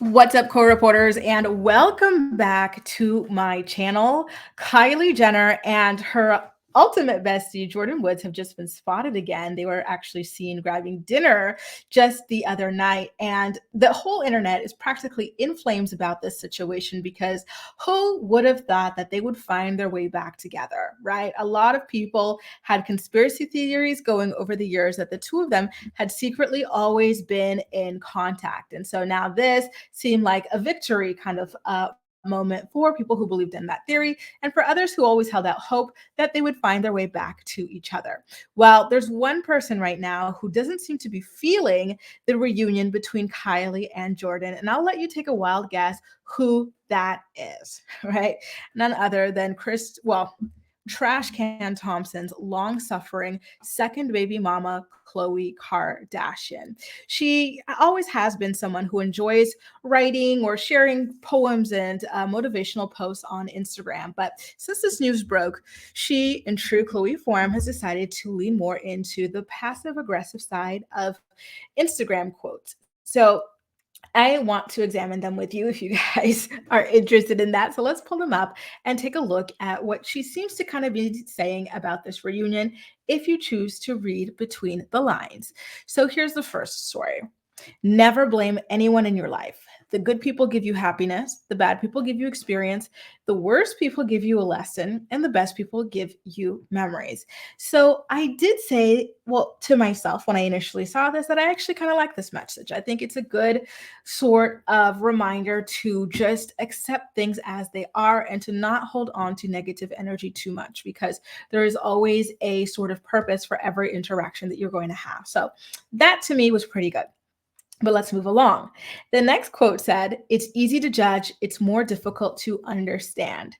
What's up, co-reporters, and welcome back to my channel. Kylie Jenner and her ultimate bestie, Jordyn Woods, have just been spotted again. They were actually seen grabbing dinner just the other night, and the whole internet is practically in flames about this situation because who would have thought that they would find their way back together, right? A lot of people had conspiracy theories going over the years that the two of them had secretly always been in contact. And so now this seemed like a victory kind of moment for people who believed in that theory and for others who always held out hope that they would find their way back to each other. Well, there's one person right now who doesn't seem to be feeling the reunion between Kylie and Jordyn, and I'll let you take a wild guess who that is, right? None other than Trash Can Thompson's long-suffering second baby mama, Khloe Kardashian. She always has been someone who enjoys writing or sharing poems and motivational posts on Instagram. But since this news broke, she, in true Khloe form, has decided to lean more into the passive-aggressive side of Instagram quotes. So I want to examine them with you if you guys are interested in that. So let's pull them up and take a look at what she seems to kind of be saying about this reunion if you choose to read between the lines. So here's the first story. Never blame anyone in your life. The good people give you happiness, the bad people give you experience, the worst people give you a lesson, and the best people give you memories. So I did say, well, to myself when I initially saw this, that I actually kind of like this message. I think it's a good sort of reminder to just accept things as they are and to not hold on to negative energy too much, because there is always a sort of purpose for every interaction that you're going to have. So that to me was pretty good. But let's move along. The next quote said, "It's easy to judge, it's more difficult to understand.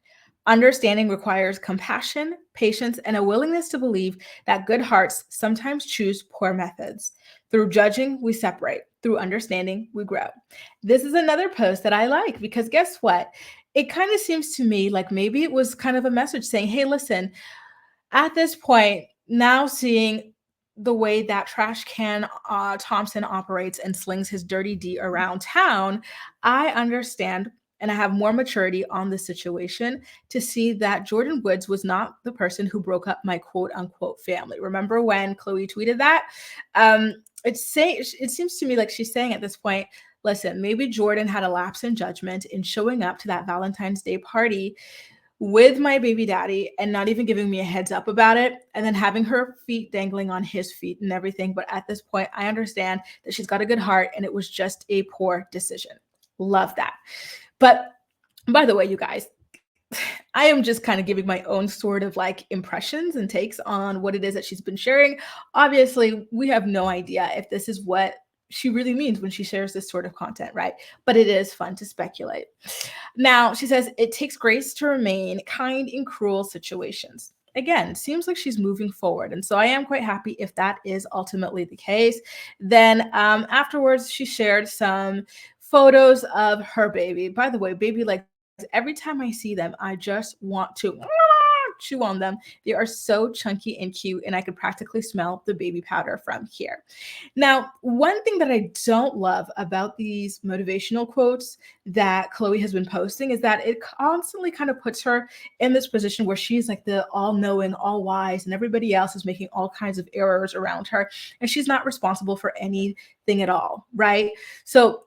Understanding requires compassion, patience, and a willingness to believe that good hearts sometimes choose poor methods. Through judging, we separate. Through understanding, we grow." This is another post that I like because guess what? It kind of seems to me like maybe it was kind of a message saying, hey, listen, at this point, now seeing the way that Trash Can Thompson operates and slings his dirty D around town, I understand and I have more maturity on the situation to see that Jordyn Woods was not the person who broke up my quote unquote family. Remember when Khloe tweeted that? It seems to me like she's saying at this point, listen, maybe Jordyn had a lapse in judgment in showing up to that Valentine's Day party with my baby daddy and not even giving me a heads up about it, and then having her feet dangling on his feet and everything. But at this point, I understand that she's got a good heart and it was just a poor decision. Love that. But by the way, you guys, I am just kind of giving my own sort of like impressions and takes on what it is that she's been sharing. Obviously, we have no idea if this is what she really means when she shares this sort of content, right? But it is fun to speculate. Now, she says, it takes grace to remain kind in cruel situations. Again, seems like she's moving forward. And so I am quite happy if that is ultimately the case. Then afterwards, she shared some photos of her baby. By the way, baby legs, every time I see them, I just want to chew on them. They are so chunky and cute, and I could practically smell the baby powder from here. Now, one thing that I don't love about these motivational quotes that Khloe has been posting is that it constantly kind of puts her in this position where she's like the all-knowing, all-wise, and everybody else is making all kinds of errors around her, and she's not responsible for anything at all, right? So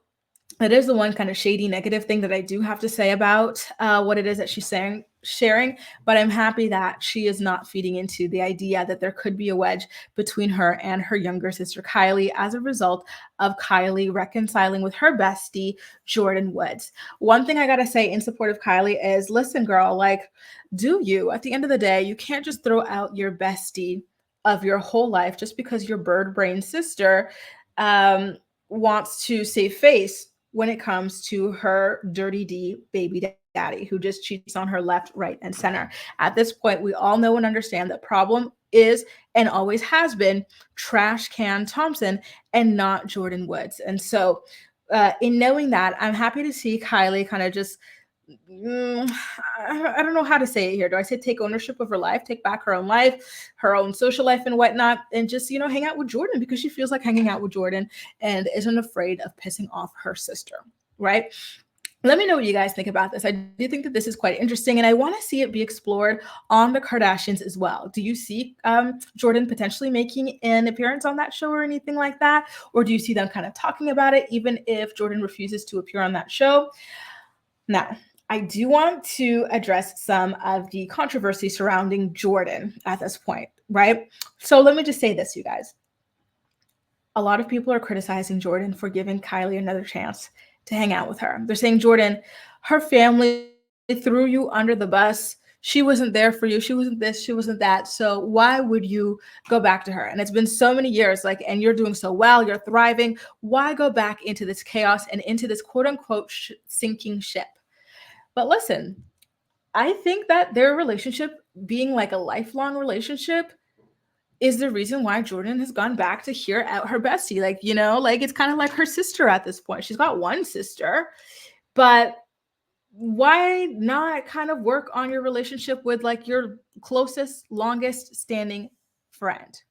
that is the one kind of shady negative thing that I do have to say about what it is that she's sharing, but I'm happy that she is not feeding into the idea that there could be a wedge between her and her younger sister Kylie as a result of Kylie reconciling with her bestie Jordyn Woods. One thing I gotta say in support of Kylie is, listen, girl, like, do you? At the end of the day, you can't just throw out your bestie of your whole life just because your bird brain sister wants to save face when it comes to her dirty D baby daddy who just cheats on her left, right, and center. At this point, we all know and understand that problem is and always has been Trash Can Thompson and not Jordyn Woods. And so in knowing that, I'm happy to see Kylie kind of just I don't know how to say it here. Do I say take ownership of her life, take back her own life, her own social life and whatnot, and just, hang out with Jordyn because she feels like hanging out with Jordyn and isn't afraid of pissing off her sister. right? Let me know what you guys think about this. I do think that this is quite interesting, and I want to see it be explored on the Kardashians as well. Do you see Jordyn potentially making an appearance on that show or anything like that? Or do you see them kind of talking about it, even if Jordyn refuses to appear on that show? Now, I do want to address some of the controversy surrounding Jordyn at this point, right? So let me just say this, you guys. A lot of people are criticizing Jordyn for giving Kylie another chance to hang out with her. They're saying, Jordyn, her family threw you under the bus. She wasn't there for you. She wasn't this, she wasn't that. So why would you go back to her? And it's been so many years, like, and you're doing so well, you're thriving. Why go back into this chaos and into this quote unquote sinking ship? But listen, I think that their relationship being like a lifelong relationship is the reason why Jordyn has gone back to hear out her bestie. Like, you know, like it's kind of like her sister at this point. She's got one sister, but why not kind of work on your relationship with like your closest, longest standing friend?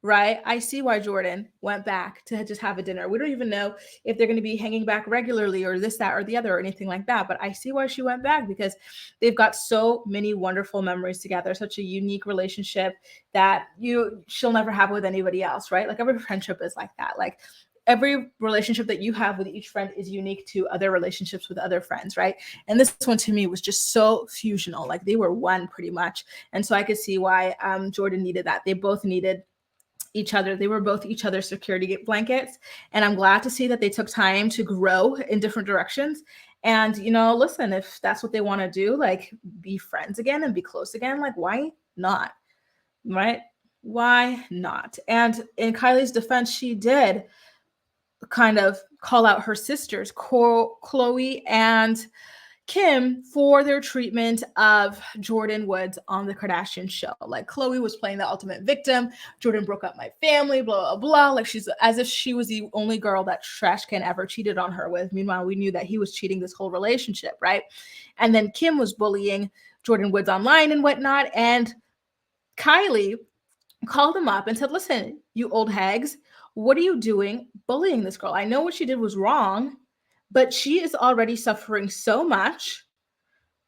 Right? I see why Jordyn went back to just have a dinner. We don't even know if they're going to be hanging back regularly or this, that, or the other or anything like that. But I see why she went back because they've got so many wonderful memories together, such a unique relationship that she'll never have with anybody else, right? Like every friendship is like that. Like every relationship that you have with each friend is unique to other relationships with other friends, right? And this one to me was just so fusional. Like they were one pretty much. And so I could see why Jordyn needed that. They both needed each other. They were both each other's security blankets. And I'm glad to see that they took time to grow in different directions. And, you know, listen, if that's what they want to do, like be friends again and be close again, like why not? Right? Why not? And in Kylie's defense, she did kind of call out her sisters, Khloe and Kim, for their treatment of Jordyn Woods on the Kardashian show. Like Khloe was playing the ultimate victim. Jordyn broke up my family, blah, blah, blah. Like she's as if she was the only girl that trash can ever cheated on her with. Meanwhile, we knew that he was cheating this whole relationship, right? And then Kim was bullying Jordyn Woods online and whatnot. And Kylie called him up and said, listen, you old hags, what are you doing bullying this girl? I know what she did was wrong, but she is already suffering so much,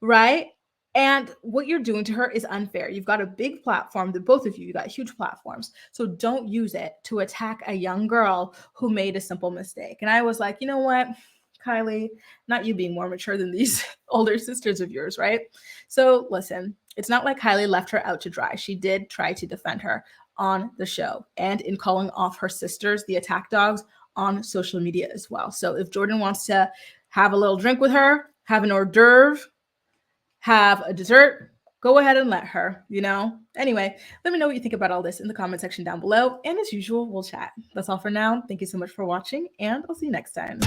right? And what you're doing to her is unfair. You've got a big platform, the both of you got huge platforms. So don't use it to attack a young girl who made a simple mistake. And I was like, you know what, Kylie, not you being more mature than these older sisters of yours, right? So listen, it's not like Kylie left her out to dry. She did try to defend her on the show and in calling off her sisters, the attack dogs, on social media as well. So if Jordyn wants to have a little drink with her, have an hors d'oeuvre, have a dessert, go ahead and let her, you know? Anyway, let me know what you think about all this in the comment section down below. And as usual, we'll chat. That's all for now. Thank you so much for watching, and I'll see you next time.